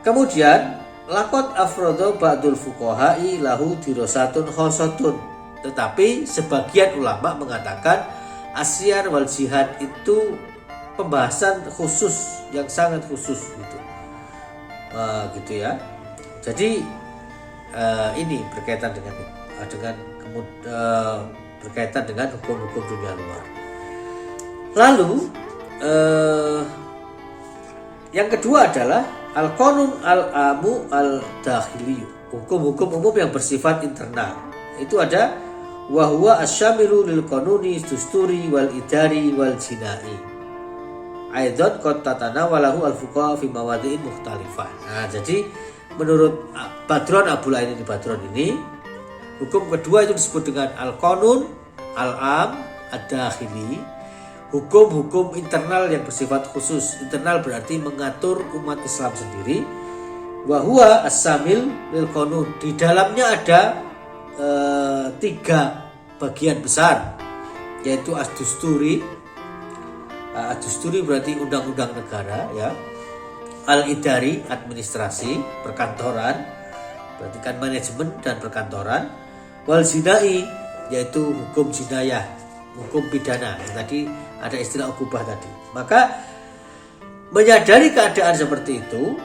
kemudian laqad afrada ba'dul fuqaha'i lahu dirasatun khosatun, tetapi sebagian ulama mengatakan asyar wal jihad itu pembahasan khusus yang sangat khusus gitu. Gitu ya. Jadi ini berkaitan berkaitan dengan hukum-hukum dunia luar. Lalu yang kedua adalah al-qanun al-amu al-dakhili, hukum-hukum umum yang bersifat internal. Itu ada wa huwa asyamilu lil qanuni dusturi wal idari wal jinai. Aidan qad tatanawalahu al-fuqaha fi mawadhi'in mukhtalifah. Nah, jadi menurut Badron Abul Ainainil Badron ini, hukum kedua itu disebut dengan al-qanun al-am ad-dakhili, hukum-hukum internal yang bersifat khusus. Internal berarti mengatur umat Islam sendiri. Wa huwa as-samil lil qanun, di dalamnya ada 3 bagian besar, yaitu ad-dusturi. Ad-dusturi berarti undang-undang negara ya. Al-idari, administrasi, perkantoran, berarti kan manajemen dan perkantoran. Wal jinai, yaitu hukum jinayah, hukum pidana. Yang tadi ada istilah ukubah tadi. Maka menyadari keadaan seperti itu,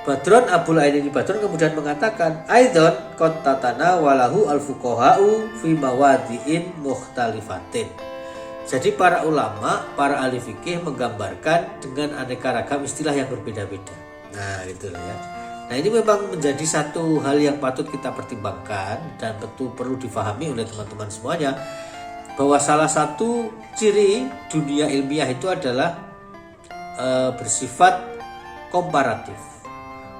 Badron Abul Ainainil Badron kemudian mengatakan aidan qad tatanawalahu al-fuqaha'u fi mawadhi'in mukhtalifatin. Jadi para ulama, para ahli fikih menggambarkan dengan aneka ragam istilah yang berbeda-beda. Nah, gitu ya. Nah, ini memang menjadi satu hal yang patut kita pertimbangkan dan betul perlu difahami oleh teman-teman semuanya, bahwa salah satu ciri dunia ilmiah itu adalah bersifat komparatif.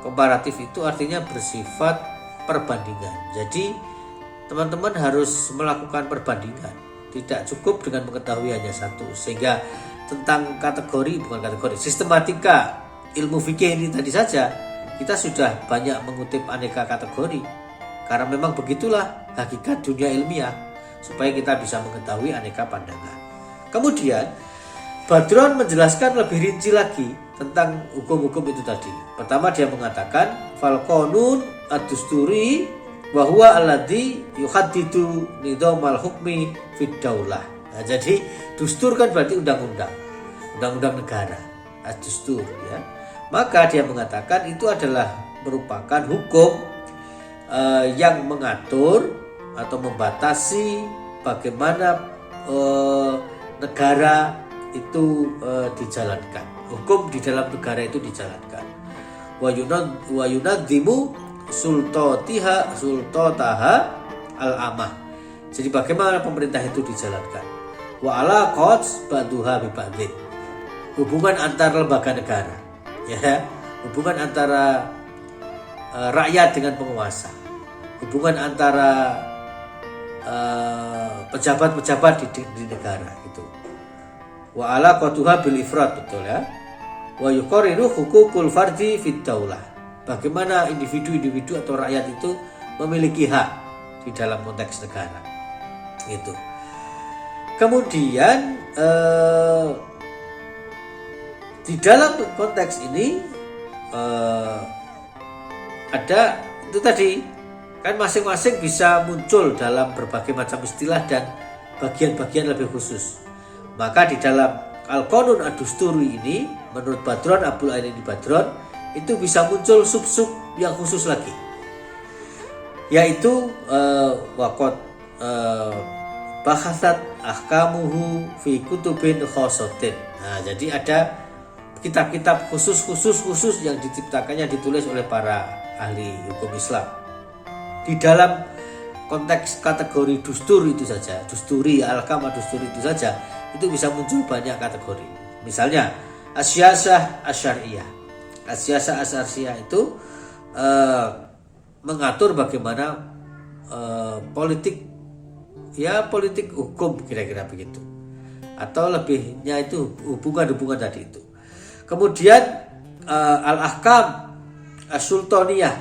Komparatif itu artinya bersifat perbandingan. Jadi teman-teman harus melakukan perbandingan. tidak cukup dengan mengetahui hanya satu, sehingga tentang sistematika ilmu fikih ini tadi saja kita sudah banyak mengutip aneka kategori, karena memang begitulah hakikat dunia ilmiah, supaya kita bisa mengetahui aneka pandangan. Kemudian Badron menjelaskan lebih rinci lagi tentang hukum-hukum itu tadi. Pertama dia mengatakan fal qanun ad-dusturi wa huwa alladhi yuhaddidu nidhamal hukmi fid daulah. Nah, jadi dustur kan berarti undang-undang negara, ad-dustur ya. Maka dia mengatakan itu adalah merupakan hukum yang mengatur atau membatasi bagaimana negara itu dijalankan. Hukum di dalam negara itu dijalankan. Wa yunadzimu sultataha al-amah. Jadi bagaimana pemerintah itu dijalankan. Wa ala qats ba'duha bi ba'din. Hubungan antar lembaga negara, ya. Hubungan antara rakyat dengan penguasa. Hubungan antara pejabat-pejabat di negara itu. Wa ala qatuha bil ifrat, betul ya. Wa yuqarriru hukukul fardi fid daulah. Bagaimana individu-individu atau rakyat itu memiliki hak di dalam konteks negara. Itu. Kemudian di dalam konteks ini ada itu tadi kan masing-masing bisa muncul dalam berbagai macam istilah dan bagian-bagian lebih khusus. Maka di dalam Al-Qanun ad-Dusturi ini menurut Badron, Abdul Ain Badron, itu bisa muncul sub-sub yang khusus lagi, yaitu waqad bahasat ahkamuhu fi kutubin khosotin. Nah, jadi ada kitab-kitab khusus yang diciptakannya, ditulis oleh para ahli hukum Islam. Di dalam konteks kategori dustur itu saja, dusturi, al-ahkam ad-dusturi itu saja, itu bisa muncul banyak kategori. Misalnya as-siyasah asy-syar'iyyah. As-siyasah asy-syar'iyyah itu mengatur bagaimana politik hukum, kira-kira begitu. Atau lebihnya itu hubungan-hubungan tadi itu. Kemudian al-ahkam as-sultaniyah,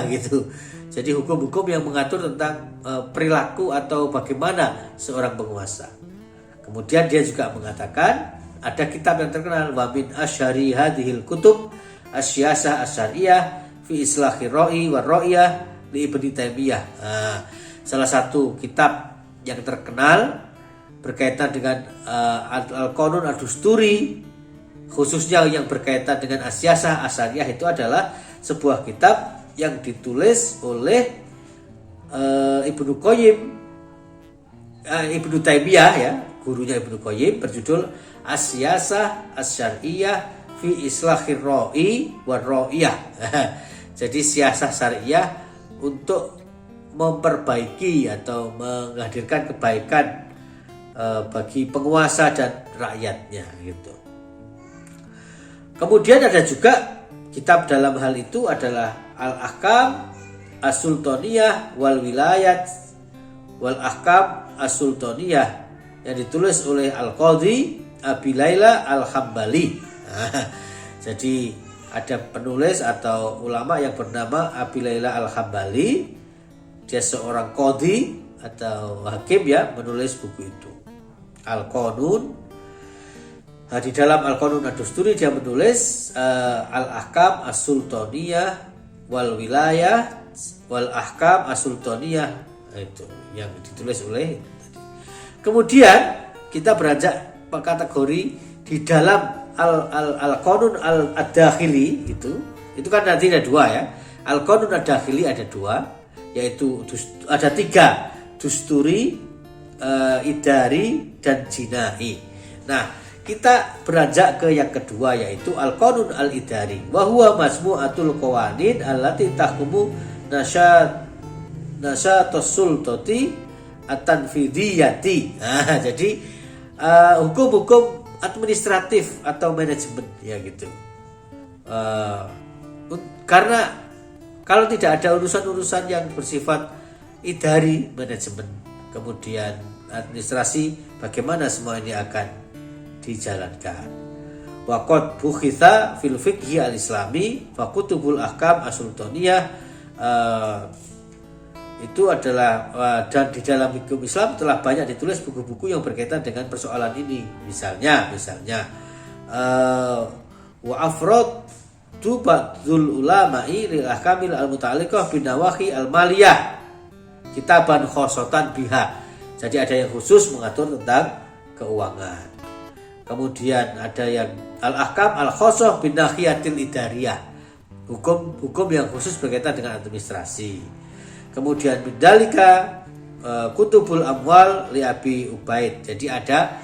gitu. Jadi hukum-hukum yang mengatur tentang perilaku atau bagaimana seorang penguasa. Kemudian dia juga mengatakan ada kitab yang terkenal, wa min asyhari hadhil kutub as-siyasah asy-syar'iyyah fi islahir ra'i war ra'iyah li Ibnu Taimiyah. Salah satu kitab yang terkenal berkaitan dengan Al-Qanun ad-Dusturi, khususnya yang berkaitan dengan as-siyasah asy-syar'iyyah, itu adalah sebuah kitab yang ditulis oleh Ibnu Taimiyah, ya, gurunya Ibnu Qayyim, berjudul As-Siyasah Asy-Syar'iyyah fi Islahir Ra'i war Ra'iyah. Jadi siasah syariah untuk memperbaiki atau menghadirkan kebaikan bagi penguasa dan rakyatnya, gitu. Kemudian ada juga kitab dalam hal itu adalah Al-Ahkam As-Sultaniyah wal Wilayat wal Ahkam As-Sultaniyah yang ditulis oleh Al-Qadhi Abi Laila Al-Hambali. Jadi ada penulis atau ulama yang bernama Abi Laila Al-Hambali. Dia seorang qadhi atau hakim, ya, menulis buku itu, Al-Qanun. Nah, di dalam Al-Qanun ad-Dusturi dia menulis Al-Ahkam As-Sultaniyah wal Wilayah wal Ahkam As-Sultaniyah. Itu yang ditulis oleh tadi. Kemudian kita beranjak kategori di dalam Al-Qanun ad-Dakhili itu kan nanti ada dua, ya. Al-Qanun ad-Dakhili ada dua, yaitu ada tiga, dusturi, idari, dan jinai. Nah, kita beranjak ke yang kedua, yaitu Al-Qanun al-Idari, wa huwa majmu'atul qawanin allati tahkumu nasyatus sultati at-tanfidiyati. Nah, jadi hukum-hukum administratif atau manajemen, ya, gitu. Karena kalau tidak ada urusan-urusan yang bersifat idari, manajemen, kemudian administrasi bagaimana semua ini akan dijalankan. Wa qad bukhitha fil fiqhi al-islami fa kutubul ahkam as-sultaniyah, itu adalah dan di dalam hukum Islam telah banyak ditulis buku-buku yang berkaitan dengan persoalan ini. Misalnya wa afrad tu ba'dul ulama'i lil ahkamil al-muta'alliqah bin nawahi al-maliyah kitaban khosotan biha. Jadi ada yang khusus mengatur tentang keuangan. Kemudian ada yang al-ahkam al-khosoh bin nahiyatil idariyah, hukum yang khusus berkaitan dengan administrasi. Kemudian bidalika kutubul amwal li Abi Ubaid. Jadi ada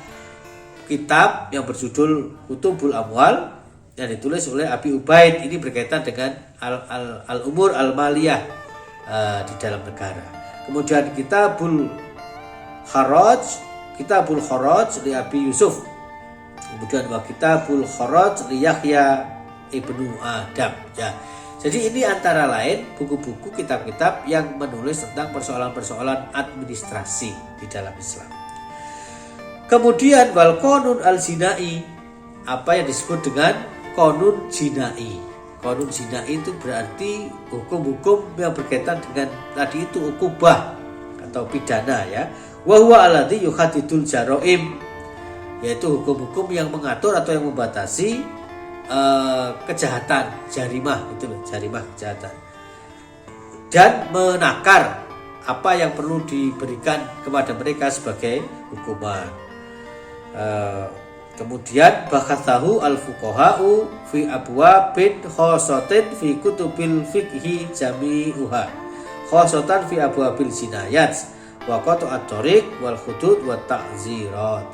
kitab yang berjudul Kutubul Amwal yang ditulis oleh Abi Ubaid. Ini berkaitan dengan al-umur al-maliyah di dalam negara. Kemudian Kitabul Kharaj li Abi Yusuf. Kemudian wa Kitabul Kharaj li Yahya ibnu Adam. Ya. Jadi ini antara lain buku-buku kitab-kitab yang menulis tentang persoalan-persoalan administrasi di dalam Islam. Kemudian wal qanun al-jinai, apa yang disebut dengan qanun jinai. Qanun jinai itu berarti hukum-hukum yang berkaitan dengan tadi itu ukubah atau pidana ya. Wa huwa alladzi yuhaddidul jaraim, yaitu hukum-hukum yang mengatur atau yang membatasi kejahatan, jarimah itu loh, jarimah kejahatan, dan menakar apa yang perlu diberikan kepada mereka sebagai hukuman. Kemudian bakathahu al-fuqaha'u fi abwabin khosatin fi kutubil fiqhi jami'uha khosatan fi abwabil jinayat wa qat'at thariq wal hudud wa ta'zirat.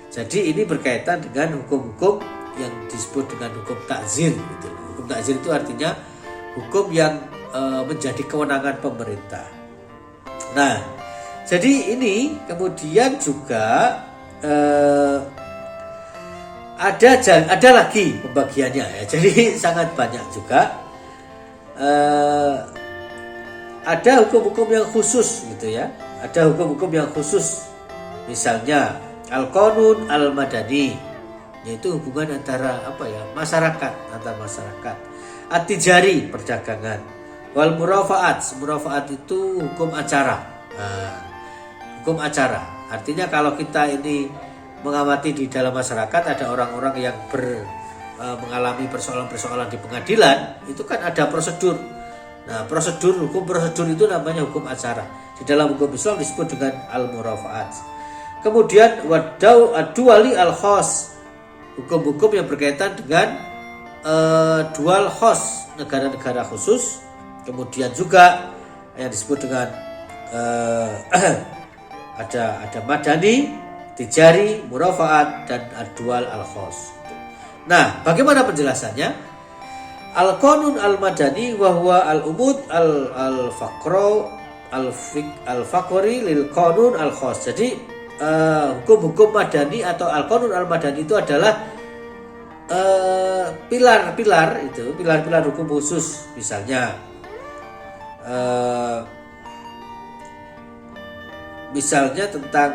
Jadi ini berkaitan dengan hukum-hukum yang disebut dengan hukum takzir gitu. Hukum takzir itu artinya hukum yang menjadi kewenangan pemerintah. Nah, jadi ini kemudian juga ada lagi pembagiannya ya. Jadi sangat banyak juga. Ada hukum-hukum yang khusus gitu ya. Ada hukum-hukum yang khusus. Misalnya al-qanun al-madani, yaitu hubungan antara masyarakat, antar masyarakat. At-tijari, perdagangan. Wal murafaat itu hukum acara. Hukum acara artinya kalau kita ini mengamati di dalam masyarakat ada orang-orang yang mengalami persoalan-persoalan di pengadilan, itu kan ada prosedur. Nah, hukum prosedur itu namanya hukum acara. Di dalam hukum Islam disebut dengan al-murafaat. Kemudian wadau ad-duwali al-khas, hukum-hukum yang berkaitan dengan dual khos, negara-negara khusus. Kemudian juga yang disebut dengan ada madani, tijari, murafaat, dan ad-dual al-khos. Nah, bagaimana penjelasannya? Al-qanun al-madani wa huwa al-umud al-faqri lil qanun al-khos. Jadi hukum-hukum madani atau al-qanun al-madani itu adalah pilar-pilar hukum khusus. Misalnya tentang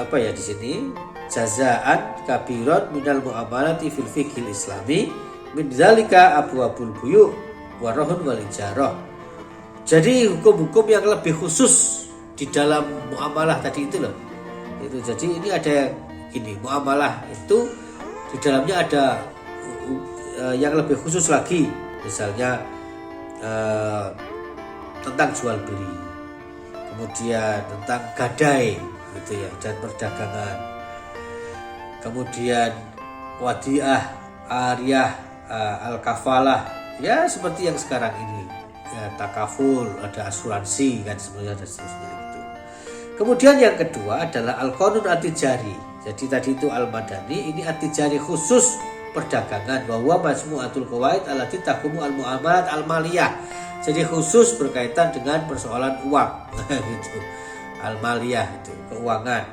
di sini jazaan kabiron minal muamalati fil fiqhil islami min dzalika abwabul buyu' wa rahun wal ijarah. Jadi hukum-hukum yang lebih khusus di dalam muamalah tadi itu loh. Itu jadi ini ada gini, muamalah itu di dalamnya ada yang lebih khusus lagi. Misalnya tentang jual beli. Kemudian tentang gadai gitu ya, dan perdagangan. Kemudian wadiah, ariyah, al-kafalah, ya seperti yang sekarang ini. Ya, takaful, ada asuransi kan sebenarnya dan seterusnya gitu. Kemudian yang kedua adalah al-qanun at-tijari. Jadi tadi itu al-madani, ini at-tijari khusus perdagangan, bahwa majmu'atul qawaid allati tahkumu al-muamalat al-maliyah. Jadi khusus berkaitan dengan persoalan uang gitu. Al-maliyah itu keuangan.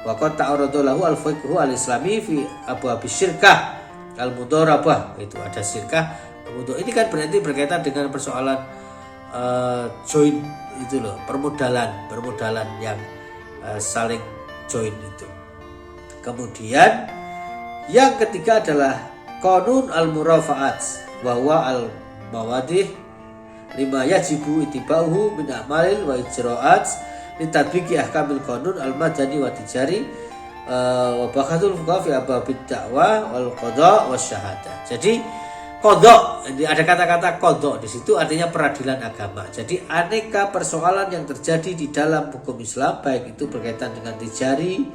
Wa qad ta'arrada lahu al-fiqhu al-islami fi abwab syirkah al-mudharabah, itu ada syirkah. Ini kan berarti berkaitan dengan persoalan joint itu loh, permodalan yang saling join itu. Kemudian yang ketiga adalah qanun al-murafa'at wa huwa al-mawadih lima yajibu itibauhu min a'malil wa ijra'at litatbiqi ahkamil qanun al-madani wa tijari wa bakatul fuqaha fi ababid da'wah wal qada' wasyahadah. Jadi qada', ada kata-kata qada' di situ artinya peradilan agama. Jadi aneka persoalan yang terjadi di dalam hukum Islam, baik itu berkaitan dengan tijari,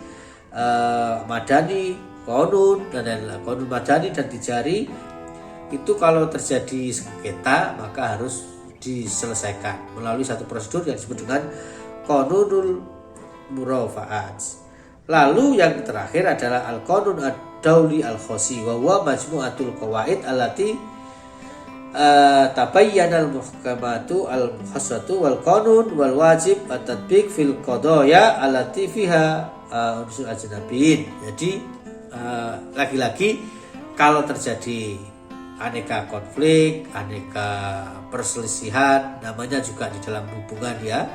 madani, qanun dan lain-lain, qanun madani dan tijari, itu kalau terjadi sengketa maka harus diselesaikan melalui satu prosedur yang disebut dengan qanunul murafa'at. Lalu yang terakhir adalah al-qanun ad-dauli al-khasi wa huwa majmu'atul qawaid allati tabayyana al-muhkamatu al-khassatu wal qanun wal wajib at-tatbiq fil qadaya allati fiha unsur ajnabiyin. Jadi lagi-lagi kalau terjadi aneka konflik, aneka perselisihan, namanya juga di dalam hubungan ya,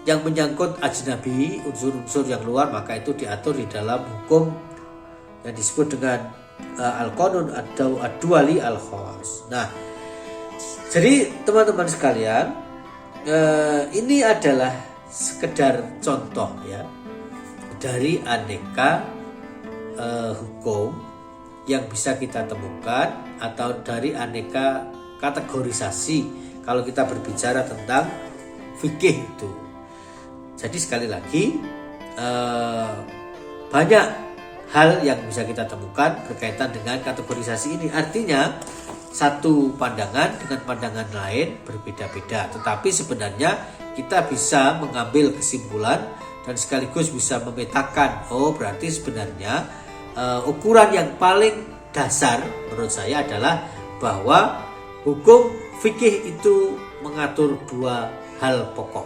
yang menyangkut ajnabi, unsur-unsur yang luar, maka itu diatur di dalam hukum yang disebut dengan al-qanun ad-duali al-khas. Nah, jadi teman-teman sekalian, ini adalah sekedar contoh ya dari aneka hukum yang bisa kita temukan atau dari aneka kategorisasi kalau kita berbicara tentang fikih itu. Jadi sekali lagi banyak hal yang bisa kita temukan berkaitan dengan kategorisasi ini. Artinya satu pandangan dengan pandangan lain berbeda-beda, tetapi sebenarnya kita bisa mengambil kesimpulan dan sekaligus bisa memetakan, oh berarti sebenarnya ukuran yang paling dasar menurut saya adalah bahwa hukum fikih itu mengatur dua hal pokok,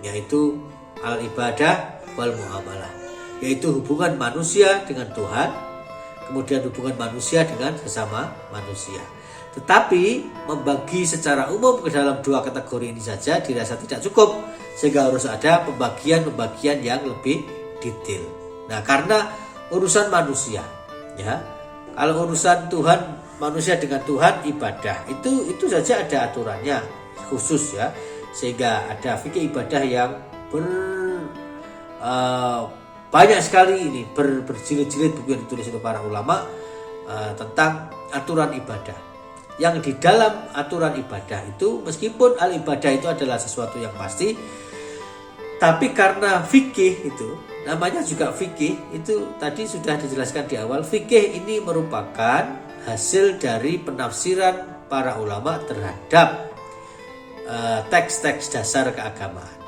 yaitu al-ibadah wal muamalah, yaitu hubungan manusia dengan Tuhan, kemudian hubungan manusia dengan sesama manusia. Tetapi membagi secara umum ke dalam dua kategori ini saja dirasa tidak cukup, sehingga harus ada pembagian-pembagian yang lebih detail. Nah, karena urusan manusia ya, kalau urusan Tuhan, manusia dengan Tuhan, ibadah itu saja ada aturannya khusus ya, sehingga ada fikih ibadah yang banyak sekali ini berjilid-jilid buku yang ditulis oleh para ulama tentang aturan ibadah. Yang di dalam aturan ibadah itu, meskipun al-ibadah itu adalah sesuatu yang pasti, tapi karena fikih itu namanya juga fikih, itu tadi sudah dijelaskan di awal, fikih ini merupakan hasil dari penafsiran para ulama terhadap teks-teks dasar keagamaan.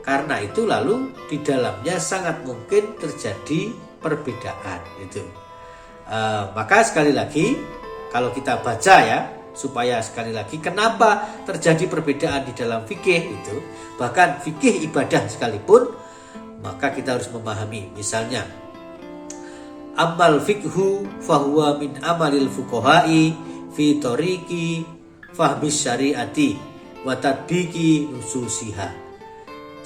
Karena itu lalu di dalamnya sangat mungkin terjadi perbedaan itu. Maka sekali lagi kalau kita baca ya, supaya sekali lagi kenapa terjadi perbedaan di dalam fikih itu, bahkan fikih ibadah sekalipun, maka kita harus memahami. Misalnya amal fikhu fahuwa min amalil fuqaha'i fi tariqi fahmis syariati wa tatbiqi nususiha.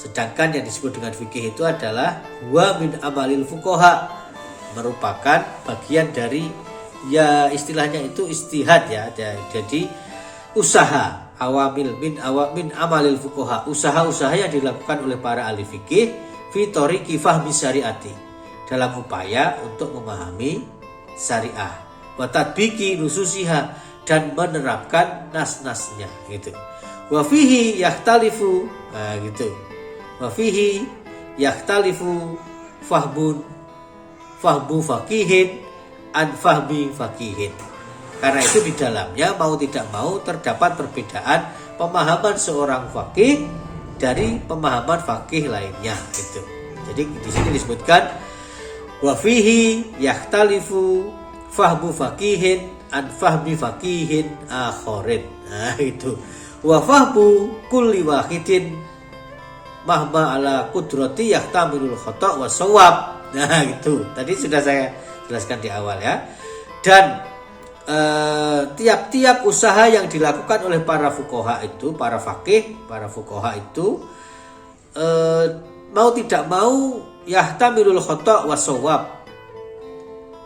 Sedangkan yang disebut dengan fikih itu adalah huwa min amalil fuqaha, merupakan bagian dari ya istilahnya itu istihad ya. Jadi usaha awamil min amalil fuqaha, usaha-usaha yang dilakukan oleh para ahli fikih fi tariqi fahmi syariati, dalam upaya untuk memahami syariah, wa tatbiqi nususiha, dan menerapkan nas-nasnya gitu. Wa fihi yahtalifu gitu. Wa fihi yahtalifu fahmu faqihin an fahmi faqihin. Karena itu di dalamnya mau tidak mau terdapat perbedaan pemahaman seorang faqih dari pemahaman faqih lainnya gitu. Jadi di sini disebutkan wa fihi yahtalifu fahmu faqihin an fahmi faqihin akharin. Nah itu. Wa fahmu kulli wahidin mahma ala kudrati yahtamilul khata' wa shawab. Nah itu tadi sudah saya jelaskan di awal ya. Dan tiap-tiap usaha yang dilakukan oleh para fuqaha itu, para faqih, para fuqaha itu mau tidak mau yahtamilul khata' wa shawab,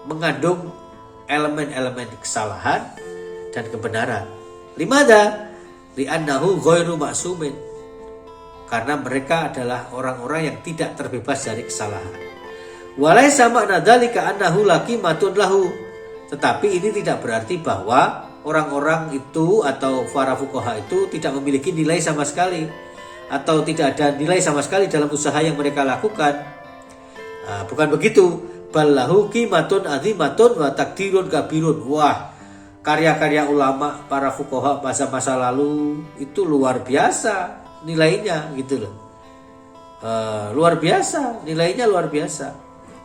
mengandung elemen-elemen kesalahan dan kebenaran. Limada? Li'annahu ghairu ma'sumin, karena mereka adalah orang-orang yang tidak terbebas dari kesalahan. Walaysa ma'na dzalika annahu laqimatun lahu, tetapi ini tidak berarti bahwa orang-orang itu atau para fuqaha itu tidak memiliki nilai sama sekali, atau tidak ada nilai sama sekali dalam usaha yang mereka lakukan. Bukan begitu. Ballahu qimatun azimatun wa takdirun kabirun. Wah, karya-karya ulama para fuqaha masa-masa lalu itu luar biasa nilainya gitu loh. Luar biasa, nilainya luar biasa.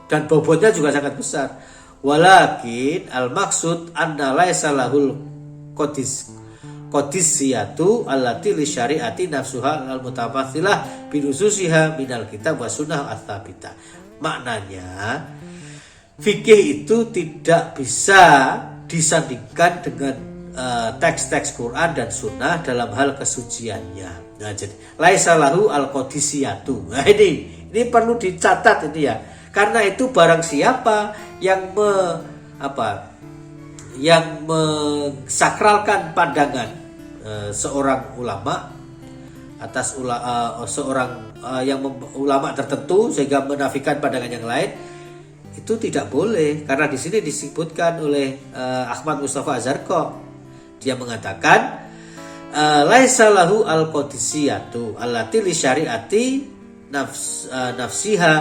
Dan bobotnya juga sangat besar. Walakin al-maksud anna laisa lahul qadisiyatu allati li syari'ati nafsuha al-mutamathilah binususiha minal kitab wa sunnah ats-tsabitah. Maknanya fikih itu tidak bisa disandingkan dengan teks-teks Quran dan Sunnah dalam hal kesuciannya. Nah, jadi laisa lahu al-qadisiyatu. Nah, ini perlu dicatat ini ya. Karena itu barang siapa yang mensakralkan pandangan seorang ulama atas seorang ulama tertentu sehingga menafikan pandangan yang lain, itu tidak boleh. Karena di sini disebutkan oleh Ahmad Mustafa Azharqa, dia mengatakan laisa lahu al-qadisiyatu allati li syari'ati nafsiha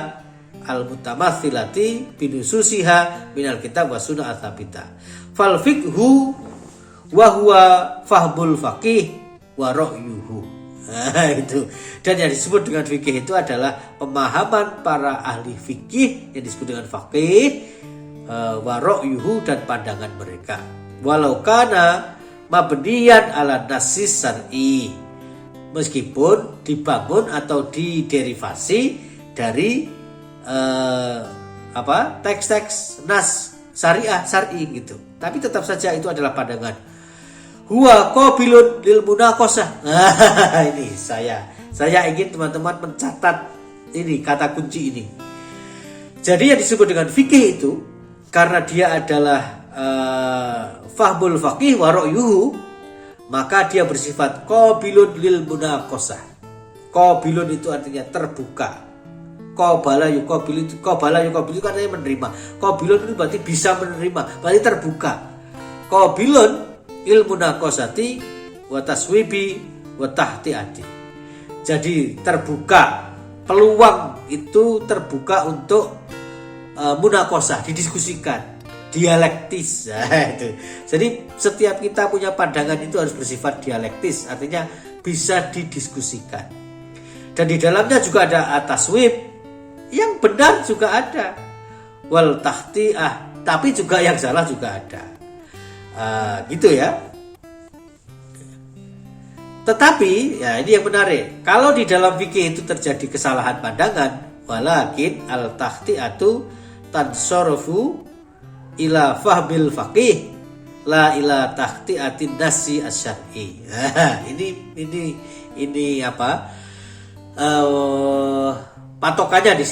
al-mutamathilati binususiha minal kitab wa sunnah ats-tsabitah. Fal fiqhu wa huwa fahmul faqih wa ra'yuhu. Itu. Dan yang disebut dengan fikih itu adalah pemahaman para ahli fikih yang disebut dengan faqih, wa ra'yuhu, dan pandangan mereka. Walau kana mabniyan ala nassis syar'i, meskipun dibangun atau diderivasi dari teks-teks nas syar'i gitu, tapi tetap saja itu adalah pandangan. Huwa qabilun lil munaqashah. Ini saya ingin teman-teman mencatat ini kata kunci ini. Jadi yang disebut dengan fikih itu karena dia adalah fahmul faqih wa ra'yuhu, maka dia bersifat qabilun lil munaqashah. Qabilun itu artinya terbuka. Qabala yuqabilu itu artinya menerima. Qabilun itu berarti bisa menerima, berarti terbuka. Qabilun ilmu naqasati wa taswibi wa tahtiati. Jadi terbuka, peluang itu terbuka untuk munaqasah, didiskusikan, dialektis. Itu. Jadi setiap kita punya pandangan itu harus bersifat dialektis, artinya bisa didiskusikan. Dan di dalamnya juga ada at-taswib, yang benar juga ada, wal tahtiah, tapi juga yang salah juga ada. Gitu ya. Tetapi ya ini yang menarik, kalau di dalam fikih itu terjadi kesalahan pandangan, walakin al tahtiatu tansorofu ila fahmil faqih la ila tahtiatin nasi asyari. Ini patokannya di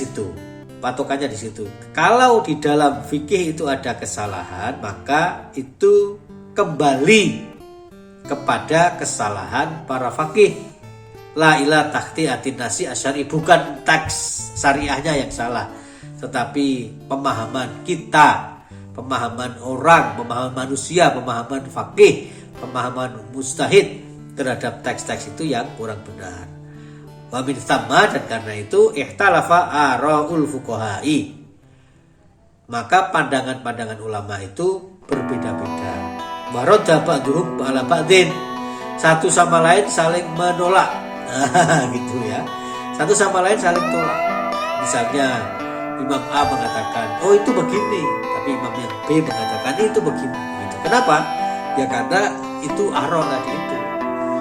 situ. Kalau di dalam fikih itu ada kesalahan, maka itu kembali kepada kesalahan para faqih. La ila tahtiatin nasi asyari, bukan teks syariahnya yang salah, tetapi pemahaman kita, pemahaman orang, pemahaman manusia, pemahaman faqih, pemahaman mujtahid terhadap teks-teks itu yang kurang benar. Wa min thamma, dan karena itu ikhtalafa ara'ul fuqaha'i, maka pandangan-pandangan ulama itu berbeda-beda. Wa radda ba'dhum ala ba'din, satu sama lain saling menolak. Gitu ya. Satu sama lain saling tolak. Misalnya Imam A mengatakan, oh itu begini, tapi Imam yang B mengatakan itu begini. Gitu. Kenapa? Ya karena itu ara tadi itu.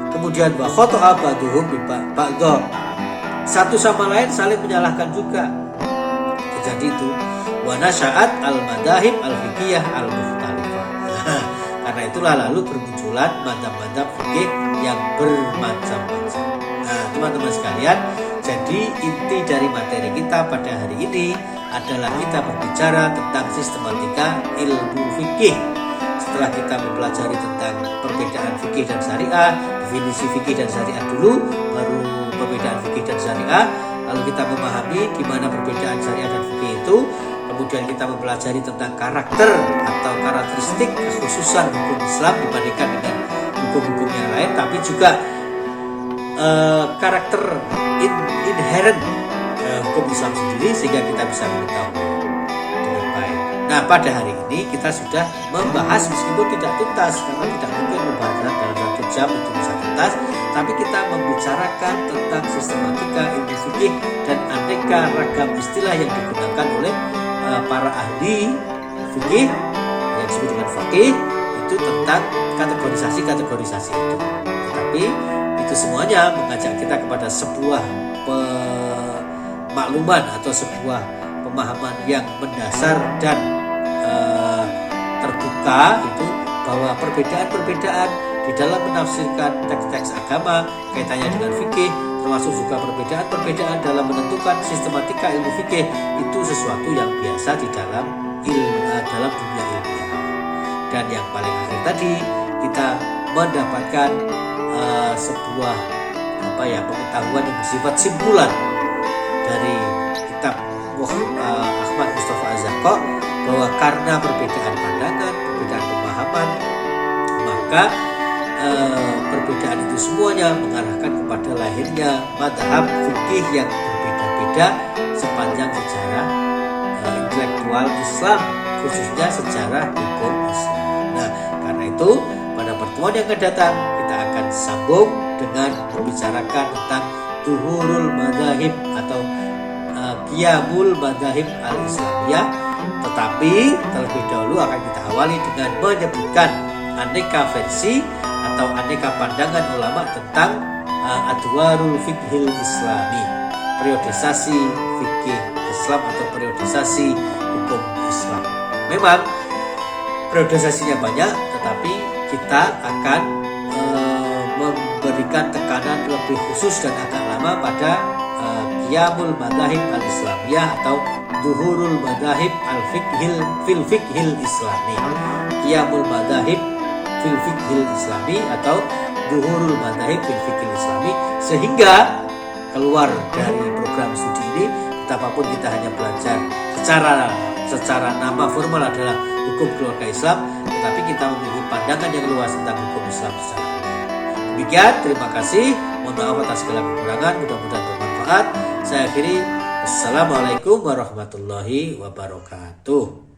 Kemudian wa khata'a ba'dhum bi ba'd, satu sama lain saling menyalahkan juga. Jadi itu wa nasya'at al-madahib al-fiqhiyah al-mukhtalifah. Karena itulah lalu bermunculan mazhab-mazhab fikih yang bermacam-macam. Nah, teman-teman sekalian, Jadi inti dari materi kita pada hari ini adalah kita berbicara tentang sistematika ilmu fikih. Setelah kita mempelajari tentang perbedaan fikih dan syariah, definisi fikih dan syariah dulu, baru perbedaan fikih dan syariah, lalu kita memahami gimana perbedaan syariah dan fikih itu, kemudian kita mempelajari tentang karakter atau karakteristik kekhususan hukum Islam dibandingkan dengan hukum-hukum yang lain, tapi juga karakter inherent hukum Islam sendiri sehingga kita bisa mengetahui dengan baik. Nah, pada hari ini kita sudah membahas meskipun tidak tuntas karena tidak mungkin membahas dalam 1 jam itu bisa tuntas, tapi kita membicarakan tentang sistematika ilmu fikih dan aneka ragam istilah yang digunakan oleh para ahli fikih yang disebut dengan faqih itu tentang kategorisasi itu. Tetapi itu semuanya mengajak kita kepada sebuah pemakluman atau sebuah pemahaman yang mendasar dan terbuka, itu bahwa perbedaan-perbedaan di dalam menafsirkan teks-teks agama kaitannya dengan fikih, termasuk juga perbedaan-perbedaan dalam menentukan sistematika ilmu fikih, itu sesuatu yang biasa di dalam dunia ilmiah. Dan yang paling akhir tadi kita mendapatkan sebuah pengetahuan yang bersifat simpulan dari kitab Ahmad Mustafa Az-Zarqa, bahwa karena perbedaan pandangan, perbedaan pemahaman, maka perbedaan itu semuanya mengarahkan kepada lahirnya mazhab fikih yang berbeda-beda sepanjang sejarah intelektual Islam, khususnya sejarah hukum Islam. Nah, karena itu pada pertemuan yang akan datang kita akan sambung dengan membicarakan tentang Zuhurul Madzahib atau Qiyamul Madzahib al-Islamiyah. Tetapi terlebih dahulu akan kita awali dengan menyebutkan aneka versi atau aneka pandangan ulama tentang Adwarul Fiqhil Islami, periodisasi fikih Islam atau periodisasi hukum Islam. Memang periodisasinya banyak, tetapi kita akan memberikan tekanan lebih khusus dan agak lama pada Qiyamul Madzahib al-Islamiyah atau Zuhurul Madzahib fil Fiqhil Islami. Qiyamul Madzahib fil Fiqhil Islami atau Zuhurul Madzahib fil Fiqhil Islami, sehingga keluar dari program studi ini betapapun kita hanya belajar secara nama formal adalah hukum keluarga Islam, tetapi kita memiliki pandangan yang luas tentang hukum Islam secara umum. Demikian, terima kasih. Mohon maaf atas segala kekurangan, mudah-mudahan bermanfaat. Saya akhiri. Assalamualaikum warahmatullahi wabarakatuh.